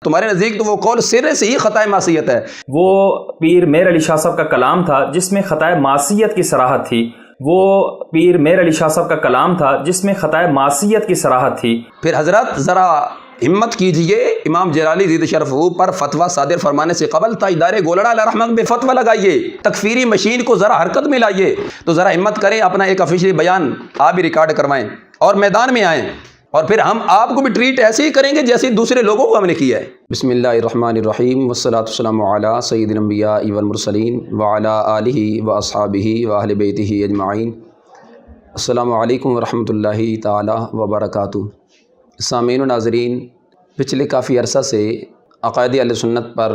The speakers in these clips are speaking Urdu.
تمہارے نزدیک تو وہ قول سرے سے ہی خطائے معصیت ہے۔ وہ پیر مہر علی شاہ صاحب کا کلام تھا جس میں خطائے معصیت کی صراحت تھی، وہ پیر مہر علی شاہ صاحب کا کلام تھا جس میں خطائے معصیت کی صراحت تھی۔ پھر حضرت ذرا ہمت کیجئے، امام جلالی زید شرفہ پر فتویٰ صادر فرمانے سے قبل تاجدار گولڑا علیہ رحمہ میں فتویٰ لگائیے، تکفیری مشین کو ذرا حرکت میں لائیے۔ تو ذرا ہمت کریں، اپنا ایک آفیشلی بیان آپ بھی ریکارڈ کروائیں اور میدان میں آئیں، اور پھر ہم آپ کو بھی ٹریٹ ایسے ہی کریں گے جیسے دوسرے لوگوں کو ہم نے کیا ہے۔ بسم اللہ الرحمن الرحیم، والصلاۃ والسلام علی سید الانبیاء والمرسلین وعلی آلہ واصحابہ واہل بیتہ اجمعین۔ السلام علیکم ورحمۃ اللہ تعالی وبرکاتہ۔ سامعین و ناظرین، پچھلے کافی عرصہ سے عقائد اہل سنت پر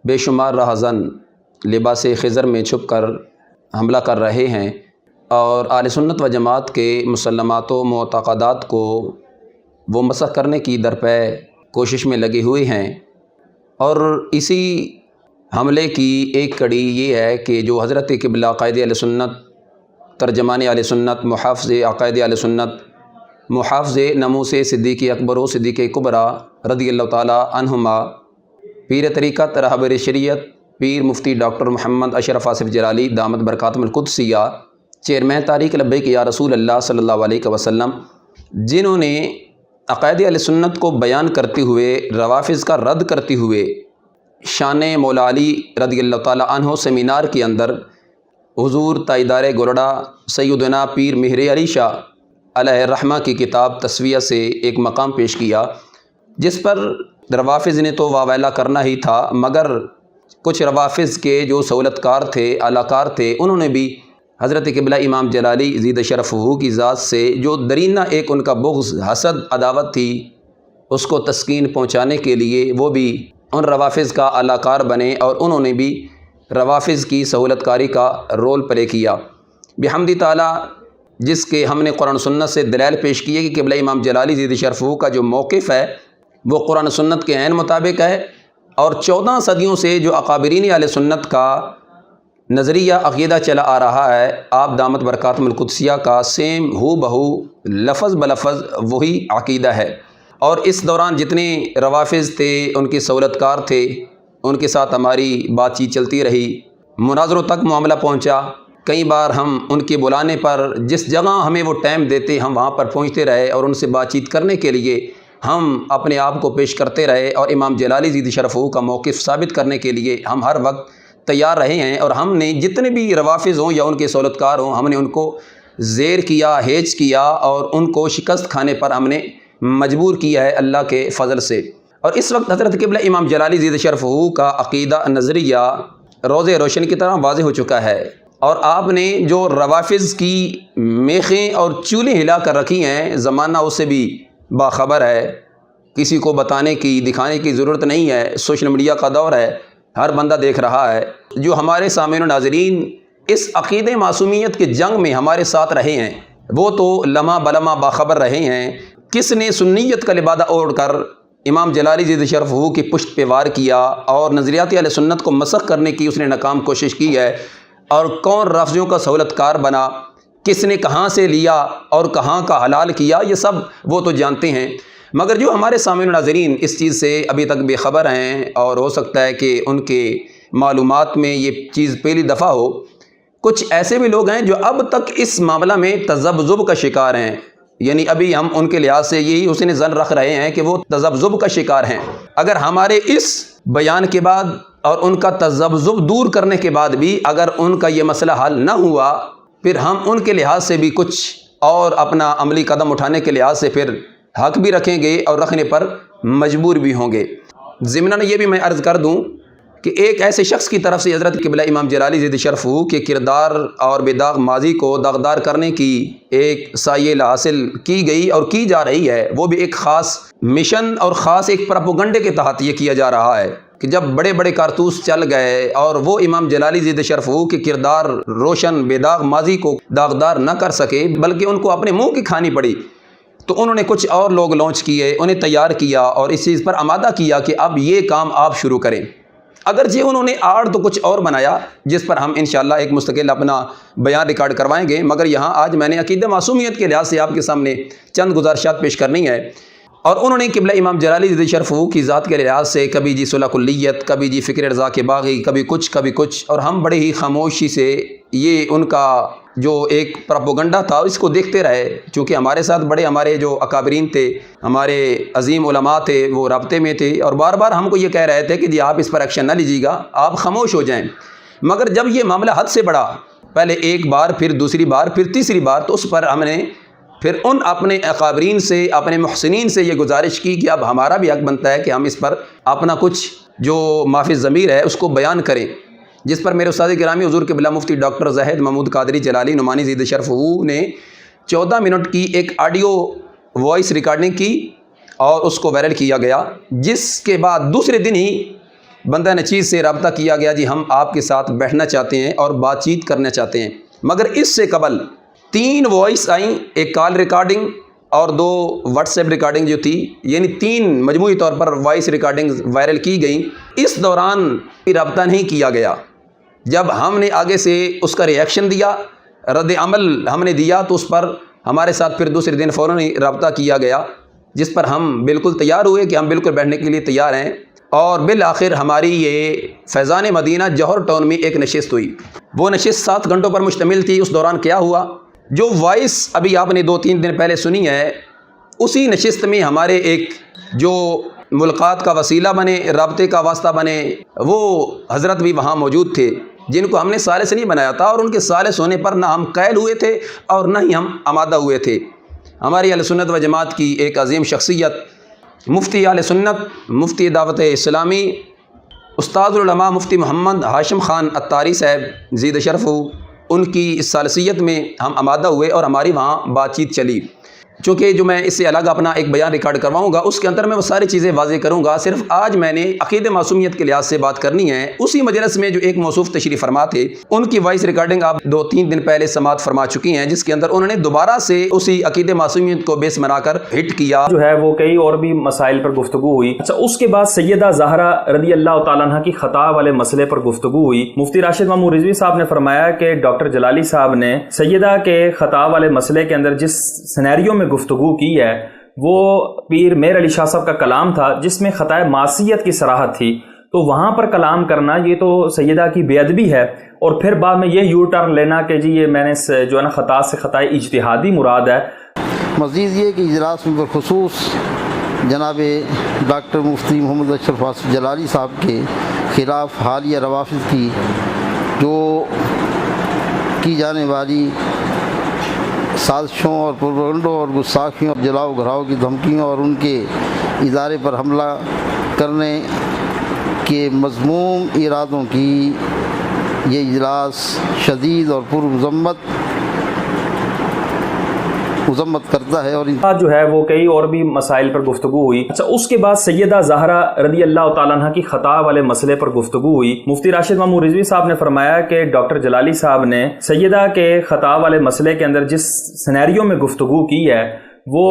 بے شمار راہزن لباس خضر میں چھپ کر حملہ کر رہے ہیں اور اہل سنت و جماعت کے مسلمات و معتقدات کو وہ مسخ کرنے کی درپے کوشش میں لگے ہوئے ہیں، اور اسی حملے کی ایک کڑی یہ ہے کہ جو حضرت قبلہ قائد اہل سنت، ترجمان اہل سنت، محافظ عقائد اہل سنت، محافظ ناموس صدیق اکبر و صدیق کبریٰ رضی اللہ تعالیٰ عنہما، پیر طریقت رہبر شریعت پیر مفتی ڈاکٹر محمد اشرف آصف جلالی دامت برکاتہم القدسیہ، چیئرمین تحریک لبیک یا رسول اللہ صلی اللہ علیہ وسلم، جنہوں نے عقائد اہل سنت کو بیان کرتے ہوئے، روافظ کا رد کرتے ہوئے، شان مولا علی رضی اللہ تعالیٰ عنہ سیمینار کے اندر حضور تاجدار گولڑا سیدنا پیر مہر علی شاہ علیہ الرحمہ کی کتاب تصویہ سے ایک مقام پیش کیا، جس پر روافظ نے تو واویلا کرنا ہی تھا، مگر کچھ روافظ کے جو سہولت کار تھے، اعلیٰ کار تھے، انہوں نے بھی حضرت قبلہ امام جلالی زید شرفہ کی ذات سے جو درینہ ایک ان کا بغض، حسد، عداوت تھی، اس کو تسکین پہنچانے کے لیے وہ بھی ان روافظ کا اعلیٰ کار بنے، اور انہوں نے بھی روافظ کی سہولت کاری کا رول پلے کیا۔ بحمد تعالیٰ، جس کے ہم نے قرآن سنت سے دلائل پیش کیے کہ قبلہ امام جلالی زید شرفہ کا جو موقف ہے وہ قرآن سنت کے عین مطابق ہے، اور 14 صدیوں سے جو اکابرین اہل سنت کا نظریہ عقیدہ چلا آ رہا ہے، آپ دامت برکاتہم القدسیہ کا سیم ہو بہو لفظ بلفظ وہی عقیدہ ہے۔ اور اس دوران جتنے روافظ تھے، ان کے سہولت کار تھے، ان کے ساتھ ہماری بات چیت چلتی رہی، مناظروں تک معاملہ پہنچا۔ کئی بار ہم ان کے بلانے پر جس جگہ ہمیں وہ ٹائم دیتے ہم وہاں پر پہنچتے رہے، اور ان سے بات چیت کرنے کے لیے ہم اپنے آپ کو پیش کرتے رہے، اور امام جلالی زید شرفہ کا موقف ثابت کرنے کے لیے ہم ہر وقت تیار رہے ہیں، اور ہم نے جتنے بھی روافظ ہوں یا ان کے سہولت کار ہوں، ہم نے ان کو زیر کیا، ہیج کیا، اور ان کو شکست کھانے پر ہم نے مجبور کیا ہے اللہ کے فضل سے۔ اور اس وقت حضرت قبلہ امام جلالی زید شرفہ کا عقیدہ نظریہ روز روشن کی طرح واضح ہو چکا ہے، اور آپ نے جو روافظ کی میخیں اور چولیں ہلا کر رکھی ہیں، زمانہ اس سے بھی باخبر ہے، کسی کو بتانے کی، دکھانے کی ضرورت نہیں ہے، سوشل میڈیا کا دور ہے، ہر بندہ دیکھ رہا ہے۔ جو ہمارے سامعین و ناظرین اس عقید معصومیت کے جنگ میں ہمارے ساتھ رہے ہیں، وہ تو لمحہ بلمحہ باخبر رہے ہیں۔ کس نے سنیت کا لبادہ اوڑھ کر امام جلالی زید شرفہ کی پشت پہ وار کیا اور نظریات اہل سنت کو مسخ کرنے کی اس نے ناکام کوشش کی ہے، اور کون رافضیوں کا سہولت کار بنا، کس نے کہاں سے لیا اور کہاں کا حلال کیا، یہ سب وہ تو جانتے ہیں۔ مگر جو ہمارے سامعین و ناظرین اس چیز سے ابھی تک بے خبر ہیں، اور ہو سکتا ہے کہ ان کے معلومات میں یہ چیز پہلی دفعہ ہو، کچھ ایسے بھی لوگ ہیں جو اب تک اس معاملہ میں تذبذب کا شکار ہیں، یعنی ابھی ہم ان کے لحاظ سے یہی حسن ظن رکھ رہے ہیں کہ وہ تذبذب کا شکار ہیں۔ اگر ہمارے اس بیان کے بعد اور ان کا تذبذب دور کرنے کے بعد بھی اگر ان کا یہ مسئلہ حل نہ ہوا، پھر ہم ان کے لحاظ سے بھی کچھ اور اپنا عملی قدم اٹھانے کے لحاظ سے پھر حق بھی رکھیں گے اور رکھنے پر مجبور بھی ہوں گے۔ ضمناً یہ بھی میں عرض کر دوں کہ ایک ایسے شخص کی طرف سے حضرت قبلہ امام جلالی زید شرفہ کے کردار اور بے داغ ماضی کو داغدار کرنے کی ایک سائل حاصل کی گئی اور کی جا رہی ہے، وہ بھی ایک خاص مشن اور خاص ایک پروپیگنڈے کے تحت یہ کیا جا رہا ہے کہ جب بڑے بڑے کارتوس چل گئے اور وہ امام جلالی زید شرفہ کے کردار روشن بے داغ ماضی کو داغدار نہ کر سکے بلکہ ان کو اپنے منہ کی کھانی پڑی، تو انہوں نے کچھ اور لوگ لانچ کیے، انہیں تیار کیا اور اس چیز پر آمادہ کیا کہ اب یہ کام آپ شروع کریں۔ اگرچہ انہوں نے آڑ تو کچھ اور بنایا جس پر ہم انشاءاللہ ایک مستقل اپنا بیان ریکارڈ کروائیں گے، مگر یہاں آج میں نے عقیدہ معصومیت کے لحاظ سے آپ کے سامنے چند گزارشات پیش کرنی ہے۔ اور انہوں نے قبلہ امام جلالی رضی شرف کی ذات کے لحاظ سے کبھی جی صلح کلیت، کبھی جی فکر رضا کے باغی، کبھی کچھ، اور ہم بڑے ہی خاموشی سے یہ ان کا جو ایک پروپیگنڈا تھا اس کو دیکھتے رہے، چونکہ ہمارے ساتھ بڑے ہمارے جو اکابرین تھے، ہمارے عظیم علماء تھے، وہ رابطے میں تھے، اور بار بار ہم کو یہ کہہ رہے تھے کہ جی آپ اس پر ایکشن نہ لیجیے گا، آپ خاموش ہو جائیں۔ مگر جب یہ معاملہ حد سے بڑھا، پہلے ایک بار، پھر دوسری بار، پھر تیسری بار، تو اس پر ہم نے پھر ان اپنے اکابرین سے، اپنے محسنین سے یہ گزارش کی کہ اب ہمارا بھی حق بنتا ہے کہ ہم اس پر اپنا کچھ جو معافی ضمیر ہے اس کو بیان کریں، جس پر میرے استاد گرامی حضور قبلہ مفتی ڈاکٹر زاہد محمود قادری جلالی نعمانی زید شرف نے 14 منٹ کی ایک آڈیو وائس ریکارڈنگ کی اور اس کو وائرل کیا گیا، جس کے بعد دوسرے دن ہی بندہ نچیز سے رابطہ کیا گیا، جی ہم آپ کے ساتھ بیٹھنا چاہتے ہیں اور بات چیت کرنا چاہتے ہیں۔ مگر اس سے قبل 3 وائس آئیں، ایک کال ریکارڈنگ اور 2 واٹس ایپ ریکارڈنگ جو تھی، یعنی 3 مجموعی طور پر وائس ریکارڈنگ وائرل کی گئیں۔ اس دوران رابطہ نہیں کیا گیا۔ جب ہم نے آگے سے اس کا ریئیکشن دیا، رد عمل ہم نے دیا، تو اس پر ہمارے ساتھ پھر دوسرے دن فوراً ہی رابطہ کیا گیا، جس پر ہم بالکل تیار ہوئے کہ ہم بالکل بیٹھنے کے لیے تیار ہیں، اور بالآخر ہماری یہ فیضان مدینہ جوہر ٹاؤن میں ایک نشست ہوئی۔ وہ نشست 7 گھنٹوں پر مشتمل تھی۔ اس دوران کیا ہوا، جو وائس ابھی آپ نے 2-3 دن پہلے سنی ہے، اسی نشست میں ہمارے ایک جو ملاقات کا وسیلہ بنے، رابطے کا واسطہ بنے، وہ حضرت بھی وہاں موجود تھے، جن کو ہم نے ثالث نہیں بنایا تھا، اور ان کے ثالث ہونے پر نہ ہم قائل ہوئے تھے اور نہ ہی ہم آمادہ ہوئے تھے۔ ہماری اہل سنت و جماعت کی ایک عظیم شخصیت، مفتی اہل سنت، مفتی دعوت اسلامی، استاد العلماء مفتی محمد ہاشم خان عطاری صاحب زید شرف، ان کی اس ثالثیت میں ہم آمادہ ہوئے اور ہماری وہاں بات چیت چلی۔ چونکہ جو میں اس سے الگ اپنا ایک بیان ریکارڈ کرواؤں گا، اس کے اندر میں وہ ساری چیزیں واضح کروں گا۔ صرف آج میں نے عقید معصومیت کے لحاظ سے بات کرنی ہے۔ اسی مجلس میں جو ایک موصوف تشریف فرما تھے، ان کی وائس ریکارڈنگ آپ 2-3 دن پہلے سماعت فرما چکی ہیں، جس کے اندر انہوں نے دوبارہ سے اسی عقید معصومیت کو بیس بنا کر ہٹ کیا جو ہے وہ کئی اور بھی مسائل پر گفتگو ہوئی۔ اچھا، اس کے بعد سیدہ زہرا رضی اللہ تعالیٰ عنہ کی خطا والے مسئلے پر گفتگو ہوئی۔ مفتی راشد محمود رضوی صاحب نے فرمایا کہ ڈاکٹر جلالی صاحب نے سیدہ کے خطا والے مسئلے کے اندر جس سینیریو میں گفتگو کی ہے وہ پیر میر علی شاہ صاحب کا کلام تھا، جس میں خطائے معصیت کی صراحت تھی، تو وہاں پر کلام کرنا یہ تو سیدہ کی بے ادبی ہے، اور پھر بعد میں یہ یو ٹرن لینا کہ جی یہ میں نے جو ہے نا خطا سے خطائے اجتہادی مراد ہے۔ مزید یہ کہ اجلاس میں بالخصوص جناب ڈاکٹر مفتی محمد اشرف جلالی صاحب کے خلاف حالیہ روافظ کی جو کی جانے والی سازشوں اور پروپیگنڈوں اور گستاخیوں، جلاؤ گھراؤ کی دھمکیوں اور ان کے ادارے پر حملہ کرنے کے مذموم ارادوں کی یہ اجلاس شدید اور پرمذمت کرتا ہے، اور جو ہے وہ کئی اور بھی مسائل پر گفتگو ہوئی۔ اچھا، اس کے بعد سیدہ زہرا رضی اللہ تعالیٰ عنہ کی خطا والے مسئلے پر گفتگو ہوئی۔ مفتی راشد محمود رضوی صاحب نے فرمایا کہ ڈاکٹر جلالی صاحب نے سیدہ کے خطا والے مسئلے کے اندر جس سینیریو میں گفتگو کی ہے وہ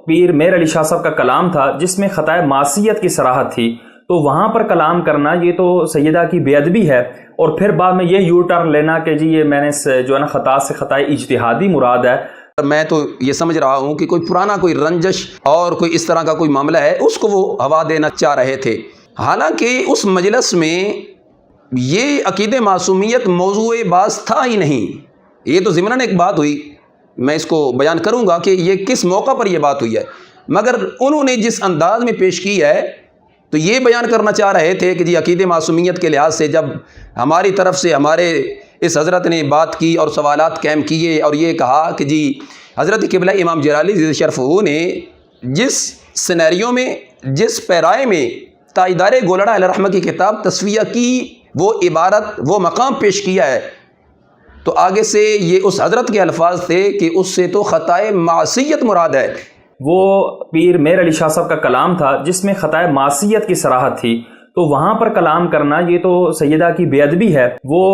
پیر میر علی شاہ صاحب کا کلام تھا، جس میں خطائے معصیت کی صراحت تھی، تو وہاں پر کلام کرنا یہ تو سیدہ کی بے ادبی ہے، اور پھر بعد میں یہ یو ٹرن لینا کہ جی یہ میں نے جو ہے نا خطا سے خطائے اجتہادی مراد ہے۔ میں تو یہ سمجھ رہا ہوں کہ کوئی پرانا کوئی رنجش اور کوئی اس طرح کا کوئی معاملہ ہے، اس کو وہ ہوا دینا چاہ رہے تھے، حالانکہ اس مجلس میں یہ عقید معصومیت موضوع باز تھا ہی نہیں۔ یہ تو ضمناً ایک بات ہوئی، میں اس کو بیان کروں گا کہ یہ کس موقع پر یہ بات ہوئی ہے، مگر انہوں نے جس انداز میں پیش کی ہے تو یہ بیان کرنا چاہ رہے تھے کہ جی عقید معصومیت کے لحاظ سے جب ہماری طرف سے ہمارے اس حضرت نے بات کی اور سوالات قائم کیے اور یہ کہا کہ جی حضرت قبلہ امام جلالی رضی شرف نے جس سینیریو میں، جس پیرائے میں تاجدار گولڑا علیہ رحمہ کی کتاب تصفیہ کی، وہ عبارت، وہ مقام پیش کیا ہے، تو آگے سے یہ اس حضرت کے الفاظ تھے کہ اس سے تو خطائے معصیت مراد ہے۔ وہ پیر میر علی شاہ صاحب کا کلام تھا، جس میں خطائے معصیت کی صراحت تھی، تو وہاں پر کلام کرنا یہ تو سیدہ کی بے ادبی ہے۔ وہ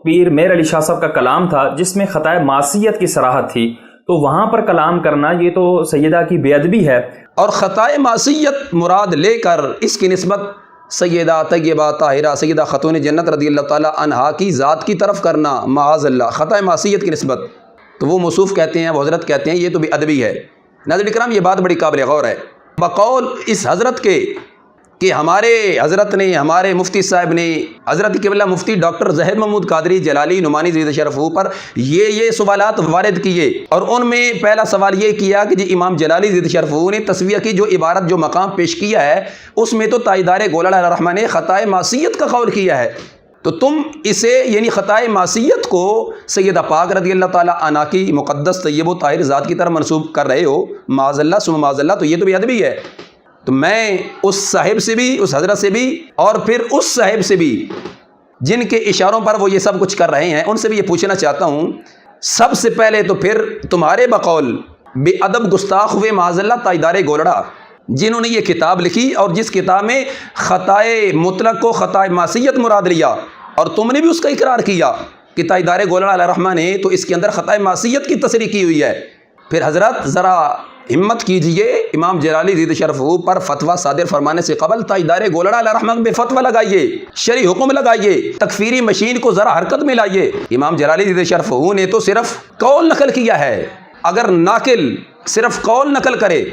پیر میر علی شاہ صاحب کا کلام تھا، جس میں خطائے معصیت کی صراحت تھی، تو وہاں پر کلام کرنا یہ تو سیدہ کی بے ادبی ہے، اور خطائے معصیت مراد لے کر اس کی نسبت سیدہ طیبہ طاہرہ سیدہ خاتون جنت رضی اللہ تعالیٰ عنہا کی ذات کی طرف کرنا، معاذ اللہ، خطائے معصیت کی نسبت، تو وہ موصوف کہتے ہیں، وہ حضرت کہتے ہیں یہ تو بے ادبی ہے۔ ناظرین کرام، یہ بات بڑی قابل غور ہے۔ بقول اس حضرت کے کہ ہمارے حضرت نے، ہمارے مفتی صاحب نے حضرت قبلہ مفتی ڈاکٹر زاہد محمود قادری جلالی نعمانی زید شرف پر یہ سوالات وارد کیے، اور ان میں پہلا سوال یہ کیا کہ جی امام جلالی زید شرف نے تصویہ کی جو عبارت جو مقام پیش کیا ہے اس میں تو تاجدار گولڑا علیہ الرحمہ نے خطائے معصیت کا قول کیا ہے، تو تم اسے یعنی خطائے معصیت کو سیدہ پاک رضی اللہ تعالیٰ عنہ کی مقدس طیب و طاہر ذات کی طرف منسوب کر رہے ہو، معاذ اللہ ثم معاذ اللہ، تو یہ تو بے ادبی ہے۔ تو میں اس صاحب سے بھی، اس حضرت سے بھی، اور پھر اس صاحب سے بھی جن کے اشاروں پر وہ یہ سب کچھ کر رہے ہیں، ان سے بھی یہ پوچھنا چاہتا ہوں، سب سے پہلے تو پھر تمہارے بقول بے ادب گستاخ ہوئے معاذ اللہ تاجدار گولڑا، جنہوں نے یہ کتاب لکھی اور جس کتاب میں خطائے مطلق کو خطائے معصیت مراد لیا، اور تم نے بھی اس کا اقرار کیا کہ تاجدار گولڑا علیہ الرحمہ نے تو اس کے اندر خطائے معصیت کی تصریح کی ہوئی ہے۔ پھر حضرت ذرا ہمت کیجئے، امام جلالی زید شرف پر فتویٰ صادر فرمانے سے قبل تاجدار گولڑا علیہ الرحمہ پہ فتویٰ لگائیے، شرعی حکم لگائیے، تکفیری مشین کو ذرا حرکت میں لائیے۔ امام جلالی زید شرف نے تو صرف قول نقل کیا ہے، اگر ناقل صرف قول نقل کرے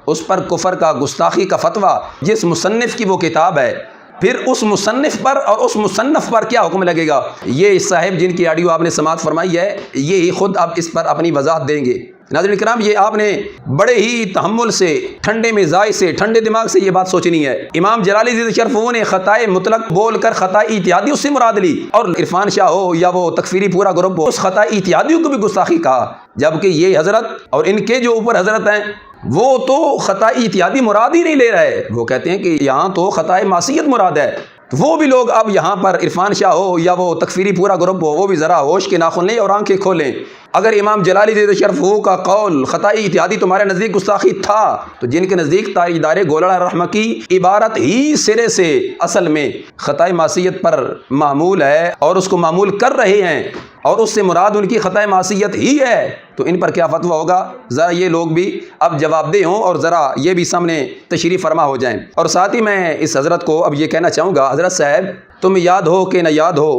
اس پر کفر کا، گستاخی کا فتویٰ، جس مصنف کی وہ کتاب ہے، پھر اس مصنف پر اور اس مصنف پر کیا حکم لگے گا؟ یہ صاحب جن کی آڈیو آپ نے سماعت فرمائی ہے یہ خود اب اس پر اپنی وضاحت دیں گے۔ ناظرین کرام، یہ آپ نے بڑے ہی تحمل سے، ٹھنڈے مزاج سے، ٹھنڈے دماغ سے یہ بات سوچنی ہے۔ امام جلالی زید شرف نے خطائے مطلق بول کر خطائے اتحادی اس سے مراد لی، اور عرفان شاہ ہو یا وہ تکفیری پورا گروپ ہو، اس خطائے اتحادیوں کو بھی گستاخی کہا، جبکہ یہ حضرت اور ان کے جو اوپر حضرت ہیں وہ تو خطائے اتحادی مراد ہی نہیں لے رہے، وہ کہتے ہیں کہ یہاں تو خطائے معصیت مراد ہے۔ وہ بھی لوگ اب یہاں پر عرفان شاہ ہو یا وہ تکفیری پورا گروپ ہو، وہ بھی ذرا ہوش کے ناخن لیں اور آنکھیں کھولیں۔ اگر امام جلالی زید شرف کا قول خطائی اتحادی تمہارے نزدیک گستاخی تھا، تو جن کے نزدیک تاجدار گولڑا علیہ الرحمہ کی عبارت ہی سرے سے اصل میں خطائے معصیت پر معمول ہے اور اس کو معمول کر رہے ہیں، اور اس سے مراد ان کی خطائے معصیت ہی ہے، تو ان پر کیا فتویٰ ہوگا؟ ذرا یہ لوگ بھی اب جواب دہ ہوں اور ذرا یہ بھی سامنے تشریف فرما ہو جائیں۔ اور ساتھ ہی میں اس حضرت کو اب یہ کہنا چاہوں گا، حضرت صاحب تم یاد ہو کہ نہ یاد ہو،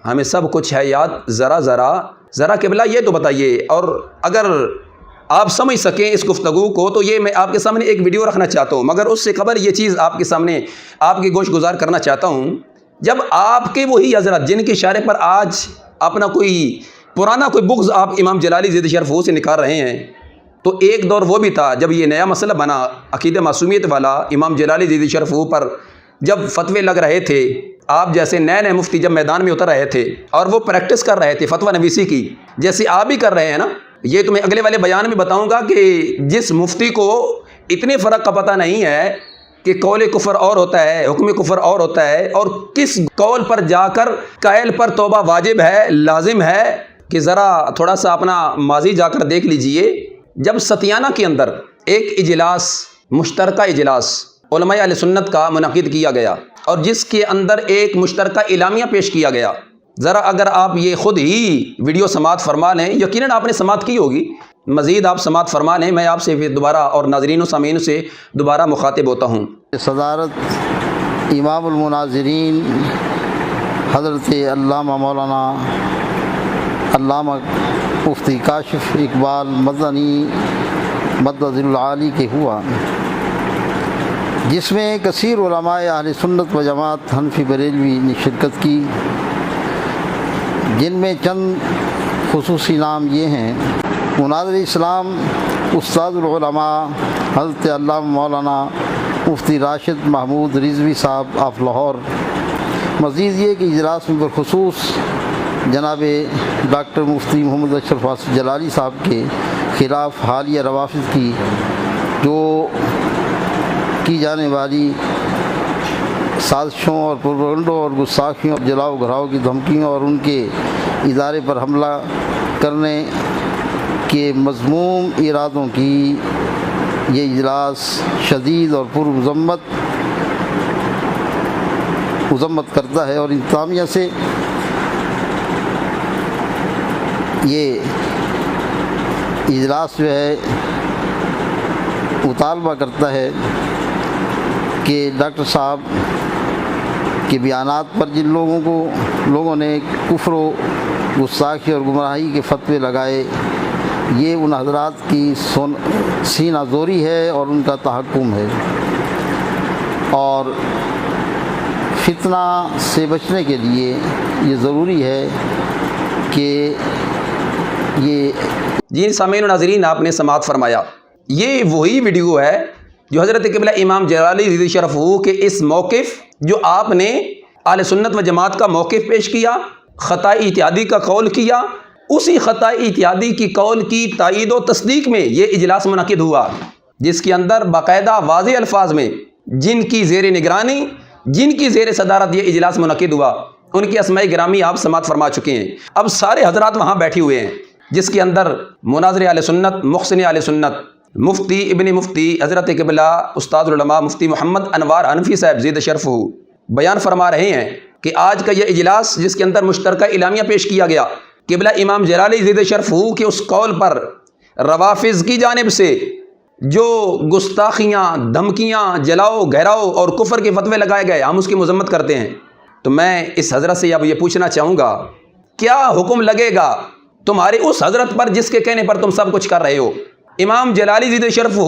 ہمیں سب کچھ ہے یاد، ذرا قبلہ یہ تو بتائیے، اور اگر آپ سمجھ سکیں اس گفتگو کو تو یہ میں آپ کے سامنے ایک ویڈیو رکھنا چاہتا ہوں، مگر اس سے قبل یہ چیز آپ کے سامنے آپ کی گوش گزار کرنا چاہتا ہوں۔ جب آپ کے وہی حضرت جن کے اشارے پر آج اپنا کوئی پرانا کوئی بغض آپ امام جلالی زید شرف سے نکال رہے ہیں، تو ایک دور وہ بھی تھا جب یہ نیا مسئلہ بنا عقیدہ معصومیت والا، امام جلالی زید شرف پر جب فتوے لگ رہے تھے، آپ جیسے نئے مفتی جب میدان میں اتر رہے تھے اور وہ پریکٹس کر رہے تھے فتویٰ نویسی کی، جیسے آپ بھی کر رہے ہیں نا، یہ تو میں اگلے والے بیان میں بتاؤں گا کہ جس مفتی کو اتنے فرق کا پتہ نہیں ہے کہ قول کفر اور ہوتا ہے، حکم کفر اور ہوتا ہے، اور کس قول پر جا کر قائل پر توبہ واجب ہے، لازم ہے، کہ ذرا تھوڑا سا اپنا ماضی جا کر دیکھ لیجئے۔ جب ستیانہ کے اندر ایک اجلاس، مشترکہ اجلاس علماء اہل سنت کا منعقد کیا گیا، اور جس کے اندر ایک مشترکہ اعلامیہ پیش کیا گیا، ذرا اگر آپ یہ خود ہی ویڈیو سماعت فرما لیں، یقیناً آپ نے سماعت کی ہوگی، مزید آپ سماعت فرما لیں، میں آپ سے پھر دوبارہ اور ناظرین و سامعین سے دوبارہ مخاطب ہوتا ہوں۔ صدارت امام المناظرین حضرت علامہ مولانا علامہ مفتی کاشف اقبال مدنی مدد العالی کے ہوا، جس میں کثیر علماء اہل سنت و جماعت حنفی بریلوی نے شرکت کی، جن میں چند خصوصی نام یہ ہیں: مناظر اسلام استاد العلماء حضرت علامہ مولانا مفتی راشد محمود رضوی صاحب آف لاہور۔ مزید یہ کہ اجلاس میں بالخصوص جناب ڈاکٹر مفتی محمد اشرف جلالی صاحب کے خلاف حالیہ روافظ کی جو کی جانے والی سازشوں اور پروپیگنڈوں اور گستاخیوں اور جلاؤ گھراؤ کی دھمکیوں اور ان کے ادارے پر حملہ کرنے کے مذموم ارادوں کی یہ اجلاس شدید اور پرمذمت کرتا ہے، اور انتظامیہ سے یہ اجلاس جو ہے مطالبہ کرتا ہے کہ ڈاکٹر صاحب کے بیانات پر جن لوگوں نے کفر و گستاخی اور گمراہی کے فتوے لگائے، یہ ان حضرات کی سینہ زوری ہے اور ان کا تحکم ہے، اور فتنہ سے بچنے کے لیے یہ ضروری ہے کہ جی سامعین و ناظرین، آپ نے سماعت فرمایا، یہ وہی ویڈیو ہے جو حضرت قبلہ امام جلالی رضی شرف کے اس موقف جو آپ نے اہل سنت و جماعت کا موقف پیش کیا، خطائی اتحادی کا قول کیا، اسی خطائی اتحادی کی قول کی تائید و تصدیق میں یہ اجلاس منعقد ہوا، جس کے اندر باقاعدہ واضح الفاظ میں جن کی زیر نگرانی، جن کی زیر صدارت یہ اجلاس منعقد ہوا، ان کی اسماء گرامی آپ سماعت فرما چکے ہیں۔ اب سارے حضرات وہاں بیٹھے ہوئے ہیں، جس کے اندر مناظر اہل سنت، محسن اہل سنت، مفتی ابن مفتی حضرت قبلہ استاد العلماء مفتی محمد انوار حنفی صاحب زید شرف بیان فرما رہے ہیں کہ آج کا یہ اجلاس جس کے اندر مشترکہ اعلامیہ پیش کیا گیا، قبلہ امام جلالی زید شرف کے اس قول پر روافظ کی جانب سے جو گستاخیاں، دھمکیاں، جلاؤ گھیراؤ اور کفر کے فتوے لگائے گئے، ہم اس کی مذمت کرتے ہیں۔ تو میں اس حضرت سے اب یہ پوچھنا چاہوں گا، کیا حکم لگے گا تمہارے اس حضرت پر جس کے کہنے پر تم سب کچھ کر رہے ہو؟ امام جلالی زید شرف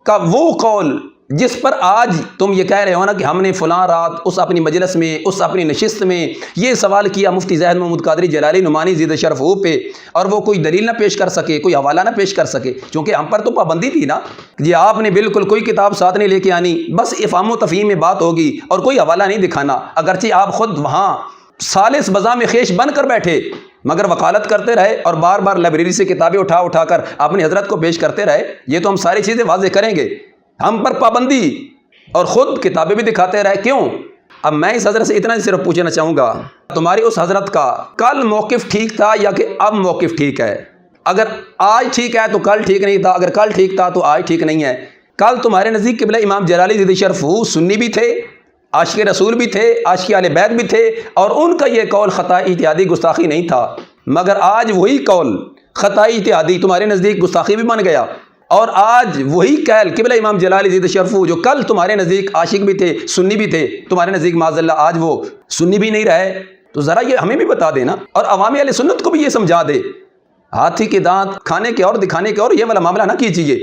کا وہ قول جس پر آج تم یہ کہہ رہے ہو نا کہ ہم نے فلاں رات اس اپنی مجلس میں، اس اپنی نشست میں یہ سوال کیا مفتی زاہد محمود قادری جلالی نعمانی زید شرف پہ، اور وہ کوئی دلیل نہ پیش کر سکے، کوئی حوالہ نہ پیش کر سکے، چونکہ ہم پر تو پابندی تھی نا جی، آپ نے بالکل کوئی کتاب ساتھ نہیں لے کے آنی، بس افہام و تفہیم میں بات ہوگی اور کوئی حوالہ نہیں دکھانا، اگرچہ آپ خود وہاں سالس بزام خیش بن کر بیٹھے مگر وکالت کرتے رہے اور بار بار لائبریری سے کتابیں اٹھا کر اپنی حضرت کو پیش کرتے رہے۔ یہ تو ہم ساری چیزیں واضح کریں گے، ہم پر پابندی اور خود کتابیں بھی دکھاتے رہے، کیوں؟ اب میں اس حضرت سے اتنا ہی صرف پوچھنا چاہوں گا، تمہاری اس حضرت کا کل موقف ٹھیک تھا یا کہ اب موقف ٹھیک ہے؟ اگر آج ٹھیک ہے تو کل ٹھیک نہیں تھا، اگر کل ٹھیک تھا تو آج ٹھیک نہیں ہے۔ کل تمہارے نزدیک قبلہ امام جلالی زید شرف سنی بھی تھے، عاشق رسول بھی تھے، عاشق اہل بیت بھی تھے، اور ان کا یہ قول خطائی اتحادی گستاخی نہیں تھا، مگر آج وہی قول خطائی اتحادی تمہارے نزدیک گستاخی بھی بن گیا، اور آج وہی قول قبلہ امام جلالی زید شرف جو کل تمہارے نزدیک عاشق بھی تھے، سنی بھی تھے، تمہارے نزدیک معاذ اللہ آج وہ سنی بھی نہیں رہے، تو ذرا یہ ہمیں بھی بتا دینا اور عوام اہل سنت کو بھی یہ سمجھا دے۔ ہاتھی کے دانت کھانے کے اور دکھانے کے اور یہ والا معاملہ نہ کیجیے،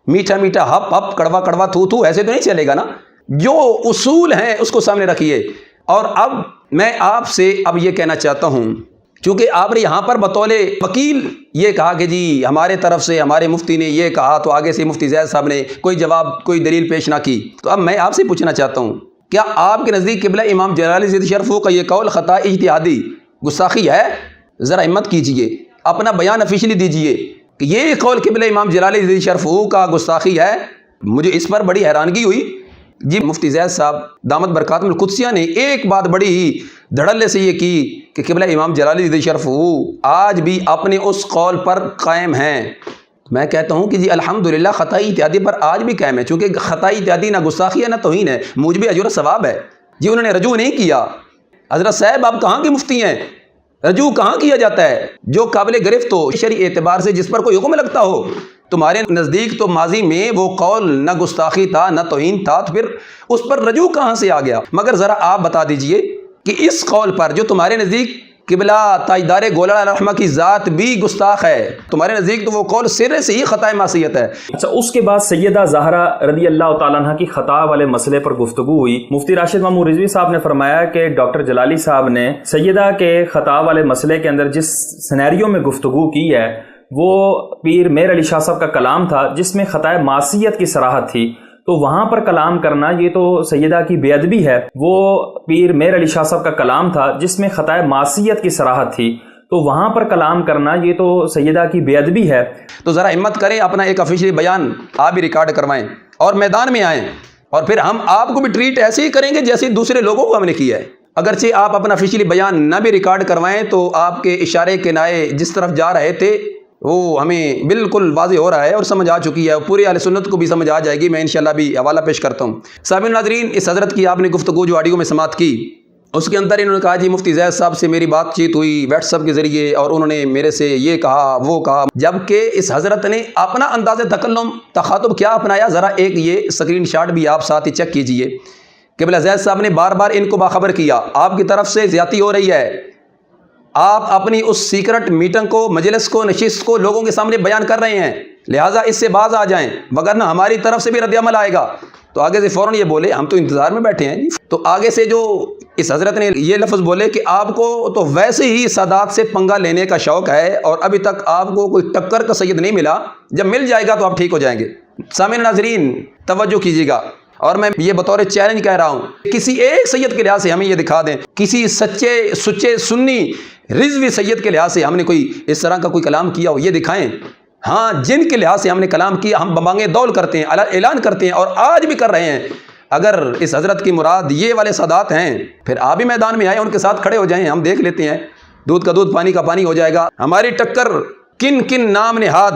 میٹھا میٹھا ہپ ہپ کڑوا کڑوا تھو تھو ایسے تو نہیں چلے گا نا، جو اصول ہیں اس کو سامنے رکھیے۔ اور اب میں آپ سے اب یہ کہنا چاہتا ہوں، چونکہ آپ نے یہاں پر بطول وکیل یہ کہا کہ جی ہمارے طرف سے ہمارے مفتی نے یہ کہا، تو آگے سے مفتی زید صاحب نے کوئی جواب، کوئی دلیل پیش نہ کی، تو اب میں آپ سے پوچھنا چاہتا ہوں، کیا آپ کے نزدیک قبلہ امام جلالی زید شرف کا یہ قول خطائی اجتہادی گستاخی ہے؟ ذرا ہمت کیجئے، اپنا بیان افیشلی دیجئے کہ یہ قول قبلہ امام جلالی زید شرف کا گستاخی ہے۔ مجھے اس پر بڑی حیرانگی ہوئی جی، مفتی زید صاحب دامت برکاتہم القدسیہ نے ایک بات بڑی ہی دھڑلے سے یہ کی کہ قبلہ امام جلالی زید شرف آج بھی اپنے اس قول پر قائم ہیں۔ میں کہتا ہوں کہ جی الحمدللہ خطائی اتحادی پر آج بھی قائم ہے، چونکہ خطائی اتحادی نہ گستاخی ہے نہ توہین ہے، موجب اجر و ثواب ہے جی، انہوں نے رجوع نہیں کیا۔ حضرت صاحب آپ کہاں کے مفتی ہیں؟ رجوع کہاں کیا جاتا ہے؟ جو قابل گرفت ہو شرعی اعتبار سے، جس پر کوئی حکم لگتا ہو۔ تمہارے نزدیک تو ماضی میں وہ قول نہ گستاخی تھا نہ توہین تھا، تو پھر اس پر رجوع کہاں سے آ گیا؟ مگر ذرا آپ بتا دیجئے کہ اس قول پر جو تمہارے نزدیک قبلہ تاجدار گولڑا علیہ رحمہ کی ذات بھی گستاخ ہے، تمہارے نزدیک تو وہ قول سرے سے ہی خطائے معصیت ہے۔ اچھا، اس کے بعد سیدہ زہرا رضی اللہ تعالیٰ عنہ کی خطا والے مسئلے پر گفتگو ہوئی۔ مفتی راشد مامو رضوی صاحب نے فرمایا کہ ڈاکٹر جلالی صاحب نے سیدہ کے خطا والے مسئلے کے اندر جس سینیریو میں گفتگو کی ہے وہ پیر میر علی شاہ صاحب کا کلام تھا، جس میں خطائے معصیت کی صراحت تھی، تو وہاں پر کلام کرنا یہ تو سیدہ کی بے ادبی ہے۔ وہ پیر میر علی شاہ صاحب کا کلام تھا جس میں خطائے معصیت کی صراحت تھی، تو وہاں پر کلام کرنا یہ تو سیدہ کی بے ادبی ہے۔ تو ذرا ہمت کریں، اپنا ایک آفیشلی بیان آپ بھی ریکارڈ کروائیں اور میدان میں آئیں، اور پھر ہم آپ کو بھی ٹریٹ ایسے ہی کریں گے جیسے دوسرے لوگوں کو ہم نے کیا ہے۔ اگرچہ آپ اپنا آفیشلی بیان نہ بھی ریکارڈ کروائیں تو آپ کے اشارے کنائے جس طرف جا رہے تھے وہ ہمیں بالکل واضح ہو رہا ہے اور سمجھ آ چکی ہے، پوری اہل سنت کو بھی سمجھ آ جائے گی۔ میں انشاءاللہ بھی حوالہ پیش کرتا ہوں۔ سامعین ناظرین، اس حضرت کی آپ نے گفتگو جو آڈیو میں سماعت کی، اس کے اندر انہوں نے کہا جی مفتی زید صاحب سے میری بات چیت ہوئی واٹس ایپ کے ذریعے اور انہوں نے میرے سے یہ کہا وہ کہا، جبکہ اس حضرت نے اپنا انداز تکلم تخاطب کیا اپنایا، ذرا ایک یہ اسکرین شاٹ بھی آپ ساتھ ہی چیک کیجئے۔ قبلہ زید صاحب نے بار بار ان کو باخبر کیا آپ کی طرف سے زیادتی ہو رہی ہے، آپ اپنی اس سیکرٹ میٹنگ کو، مجلس کو، نشست کو لوگوں کے سامنے بیان کر رہے ہیں، لہٰذا اس سے باز آ جائیں، وگرنہ ہماری طرف سے بھی رد عمل آئے گا۔ تو آگے سے فوراً یہ بولے ہم تو انتظار میں بیٹھے ہیں۔ تو آگے سے جو اس حضرت نے یہ لفظ بولے کہ آپ کو تو ویسے ہی سادات سے پنگا لینے کا شوق ہے اور ابھی تک آپ کو کوئی ٹکر کا سید نہیں ملا، جب مل جائے گا تو آپ ٹھیک ہو جائیں گے۔ سامعین ناظرین توجہ کیجیے گا، اور میں یہ بطور چیلنج کہہ رہا ہوں، کسی ایک سید کے لحاظ سے ہمیں یہ دکھا دیں، کسی سچے سنی رضوی سید کے لحاظ سے ہم نے کوئی اس طرح کا کوئی کلام کیا ہو، یہ دکھائیں۔ ہاں، جن کے لحاظ سے ہم نے کلام کیا، ہم بمانگے دول کرتے ہیں، اعلان کرتے ہیں اور آج بھی کر رہے ہیں۔ اگر اس حضرت کی مراد یہ والے سادات ہیں، پھر آپ بھی میدان میں آئیں، ان کے ساتھ کھڑے ہو جائیں، ہم دیکھ لیتے ہیں، دودھ کا دودھ پانی کا پانی ہو جائے گا۔ ہماری ٹکر کن کن نام نہاد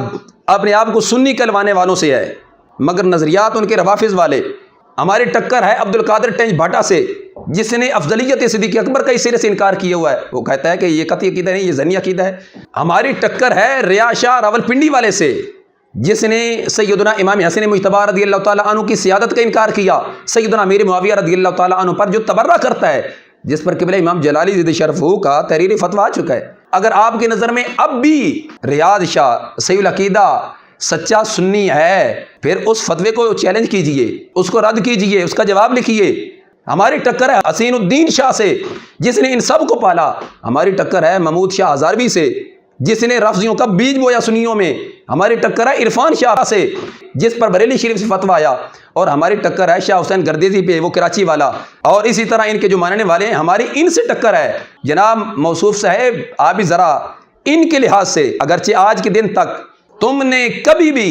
اپنے آپ کو سنی کہلوانے والوں سے ہے، مگر نظریات ان کے روافظ والے۔ ہماری ٹکر ہے عبد القادر ٹینج بھاٹا سے، جس نے افضلیت صدیق اکبر کا اس سرے سے انکار کیا ہوا ہے، وہ کہتا ہے کہ یہ قطعی عقیدہ نہیں، یہ ظنی عقیدہ ہے۔ ہماری ٹکر ہے ریاض شاہ راولپنڈی والے سے، جس نے سیدنا امام حسن مجتبی رضی اللہ تعالیٰ عنہ کی سیادت کا انکار کیا، سیدنا امیر معاویہ رضی اللہ تعالیٰ عنہ پر جو تبرہ کرتا ہے، جس پر قبلہ امام جلالی ضد شرف کا تحریری فتویٰ آ چکا ہے۔ اگر آپ کی نظر میں اب بھی ریاض شاہ صحیح العقیدہ سچا سنی ہے، پھر اس فتوے کو چیلنج کیجئے، اس کو رد کیجئے، اس کا جواب لکھیے۔ ہماری ٹکر ہے حسین الدین شاہ سے، جس نے ان سب کو پالا۔ ہماری ٹکر ہے محمود شاہ ہزاروی سے، جس نے رفضیوں کا بیج بویا سنیوں میں۔ ہماری ٹکر ہے عرفان شاہ سے، جس پر بریلی شریف سے فتویٰ آیا۔ اور ہماری ٹکر ہے شاہ حسین گردیزی پہ، وہ کراچی والا، اور اسی طرح ان کے جو ماننے والے ہیں، ہماری ان سے ٹکر ہے۔ جناب موصوف صاحب، آپ بھی ذرا ان کے لحاظ سے، اگرچہ آج کے دن تک تم نے کبھی بھی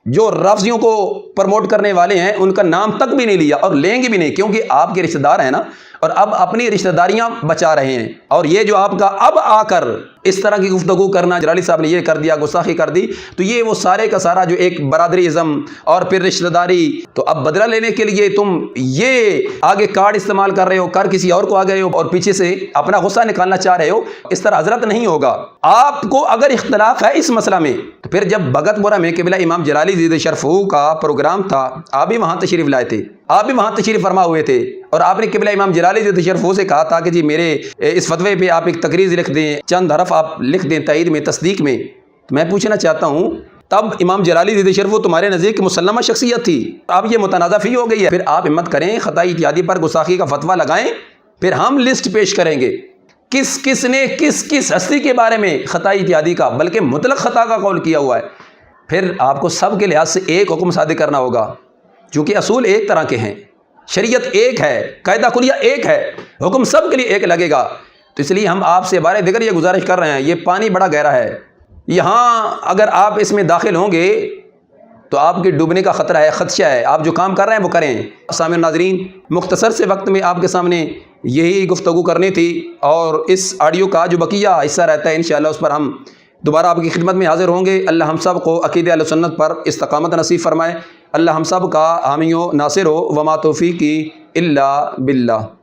جو رفضیوں کو پروموٹ کرنے والے ہیں ان کا نام تک بھی نہیں لیا، اور لیں گے بھی نہیں، کیونکہ آپ کے رشتہ دار ہیں نا، اور اب اپنی رشتہ داریاں بچا رہے ہیں۔ اور یہ جو آپ کا اب آ کر اس طرح کی گفتگو کرنا، جلالی صاحب نے یہ کر دیا، گستاخی کر دی، تو یہ وہ سارے کا سارا جو ایک برادری ازم اور پھر رشتہ داری، تو اب بدلہ لینے کے لیے تم یہ آگے کارڈ استعمال کر رہے ہو، کر کسی اور کو آ گئے ہو اور پیچھے سے اپنا غصہ نکالنا چاہ رہے ہو۔ اس طرح حضرت نہیں ہوگا۔ آپ کو اگر اختلاف ہے اس مسئلہ میں، تو پھر جب بھگت پورہ میں قبلہ امام جلالی ضد شرف کا پروگرام تھا، آپ بھی وہاں تشریف لائے تھے، آپ بھی وہاں تشریف فرما ہوئے تھے، اور آپ نے قبلہ امام جلالی ضد شرف سے کہا تھا کہ جی میرے اس فتوے پہ آپ ایک تقریر لکھ دیں، چند حرف آپ لکھ دیں تائید میں، تصدیق میں۔ تو میں پوچھنا چاہتا ہوں، تب امام جلالی ضد شرف تمہارے نزدیک مسلمہ شخصیت تھی، اب یہ متنازع فی ہو گئی ہے، پھر آپ ہمت کریں، خطائی اتحادی پر گستاخی کا فتویٰ لگائیں، پھر ہم لسٹ پیش کریں گے کس نے کس ہستی کے بارے میں خطائی اتحادی کا بلکہ مطلق خطا کا قول کیا ہوا ہے۔ پھر آپ کو سب کے لحاظ سے ایک حکم صادر کرنا ہوگا، چونکہ اصول ایک طرح کے ہیں، شریعت ایک ہے، قاعدہ کلیہ ایک ہے، حکم سب کے لیے ایک لگے گا۔ تو اس لیے ہم آپ سے بارے دیگر یہ گزارش کر رہے ہیں، یہ پانی بڑا گہرا ہے، یہاں اگر آپ اس میں داخل ہوں گے تو آپ کے ڈوبنے کا خطرہ ہے، خدشہ ہے۔ آپ جو کام کر رہے ہیں وہ کریں۔ سامعین ناظرین، مختصر سے وقت میں آپ کے سامنے یہی گفتگو کرنی تھی، اور اس آڈیو کا جو بقیہ حصہ رہتا ہے انشاءاللہ اس پر ہم دوبارہ آپ کی خدمت میں حاضر ہوں گے۔ اللہ ہم سب کو عقیدہ اہل سنت پر استقامت نصیب فرمائے۔ اللہ ہم سب کا حامی و ناصر ہو، وما توفیقی الا باللہ۔